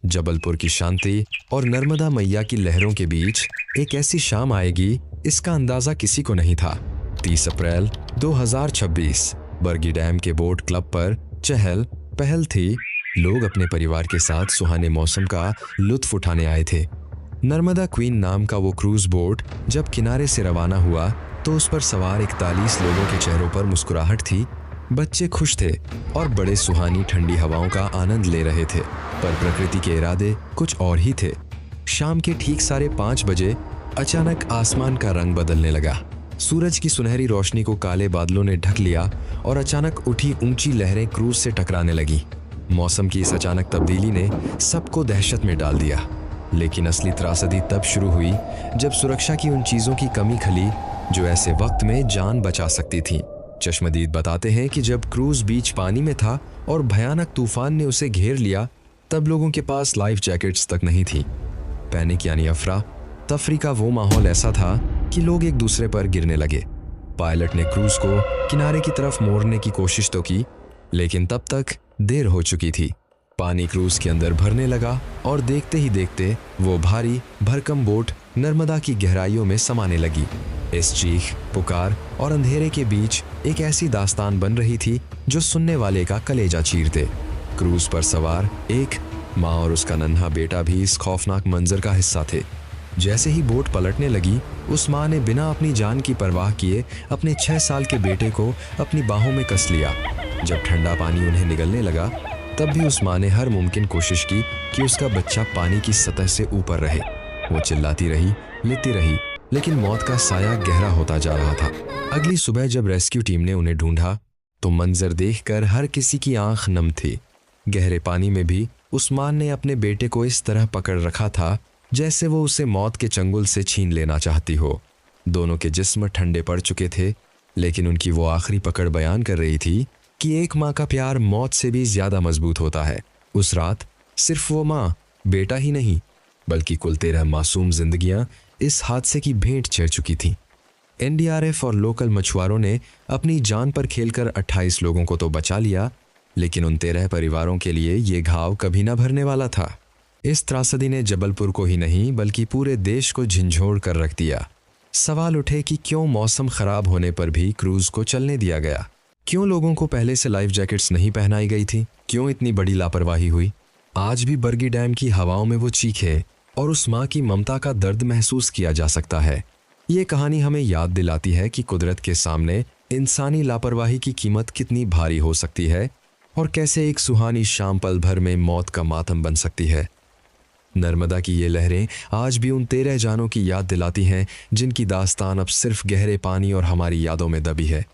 जबलपुर की शांति और नर्मदा मैया की लहरों के बीच एक ऐसी शाम आएगी, इसका अंदाजा किसी को नहीं था। 30 अप्रैल 2026 बरगी डैम के बोट क्लब पर चहल पहल थी। लोग अपने परिवार के साथ सुहाने मौसम का लुत्फ उठाने आए थे। नर्मदा क्वीन नाम का वो क्रूज बोट जब किनारे से रवाना हुआ तो उस पर सवार 41 लोगों के चेहरों पर मुस्कुराहट थी। बच्चे खुश थे और बड़े सुहानी ठंडी हवाओं का आनंद ले रहे थे, पर प्रकृति के इरादे कुछ और ही थे। शाम के ठीक 5:30 बजे अचानक आसमान का रंग बदलने लगा। सूरज की सुनहरी रोशनी को काले बादलों ने ढक लिया और अचानक उठी ऊंची लहरें क्रूज से टकराने लगी। मौसम की इस अचानक तब्दीली ने सबको दहशत में डाल दिया, लेकिन असली त्रासदी तब शुरू हुई जब सुरक्षा की उन चीजों की कमी खली जो ऐसे वक्त में जान बचा सकती थीं। चश्मदीद बताते हैं कि जब क्रूज बीच पानी में था और भयानक तूफान ने उसे घेर लिया, तब लोगों के पास लाइफ जैकेट्स तक नहीं थी। पैनिक यानी अफरा तफरी का वो माहौल ऐसा था कि लोग एक दूसरे पर गिरने लगे। पायलट ने क्रूज को किनारे की तरफ मोड़ने की कोशिश तो की, लेकिन तब तक देर हो चुकी थी। पानी क्रूज के अंदर भरने लगा और देखते ही देखते वो भारी भरकम बोट नर्मदा की गहराइयों में समाने लगी। इस चीख पुकार और अंधेरे के बीच एक ऐसी दास्तान बन रही थी जो सुनने वाले का कलेजा चीर दे। क्रूज पर सवार एक माँ और उसका नन्हा बेटा भी इस खौफनाक मंजर का हिस्सा थे। जैसे ही बोट पलटने लगी, उस माँ ने बिना अपनी जान की परवाह किए अपने 6 साल के बेटे को अपनी बाहों में कस लिया। जब ठंडा पानी उन्हें निगलने लगा, तब भी उस माँ ने हर मुमकिन कोशिश की कि उसका बच्चा पानी की सतह से ऊपर रहे। वो चिल्लाती रही, लेती रही, लेकिन मौत का साया गहरा होता जा रहा था। अगली सुबह जब रेस्क्यू टीम ने उन्हें ढूंढा तो मंजर देखकर हर किसी की आंख नम थी। गहरे पानी में भी उस माँ ने अपने बेटे को इस तरह पकड़ रखा था जैसे वो उसे मौत के चंगुल से छीन लेना चाहती हो। दोनों के जिस्म ठंडे पड़ चुके थे, लेकिन उनकी वो आखिरी पकड़ बयान कर रही थी कि एक माँ का प्यार मौत से भी ज्यादा मजबूत होता है। उस रात सिर्फ वो माँ बेटा ही नहीं, बल्कि कुल 13 मासूम जिंदगियां इस हादसे की भेंट चढ़ चुकी थीं। एनडीआरएफ और लोकल मछुआरों ने अपनी जान पर खेलकर 28 लोगों को तो बचा लिया, लेकिन उन 13 परिवारों के लिए ये घाव कभी न भरने वाला था। इस त्रासदी ने जबलपुर को ही नहीं बल्कि पूरे देश को झंझोड़ कर रख दिया। सवाल उठे कि क्यों मौसम खराब होने पर भी क्रूज को चलने दिया गया? क्यों लोगों को पहले से लाइफ जैकेट्स नहीं पहनाई गई थी? क्यों इतनी बड़ी लापरवाही हुई? आज भी बरगी डैम की हवाओं में वो चीखे और उस माँ की ममता का दर्द महसूस किया जा सकता है। ये कहानी हमें याद दिलाती है कि कुदरत के सामने इंसानी लापरवाही की कीमत कितनी भारी हो सकती है और कैसे एक सुहानी शाम पल भर में मौत का मातम बन सकती है। नर्मदा की ये लहरें आज भी उन 13 जानों की याद दिलाती हैं जिनकी दास्तान अब सिर्फ गहरे पानी और हमारी यादों में दबी है।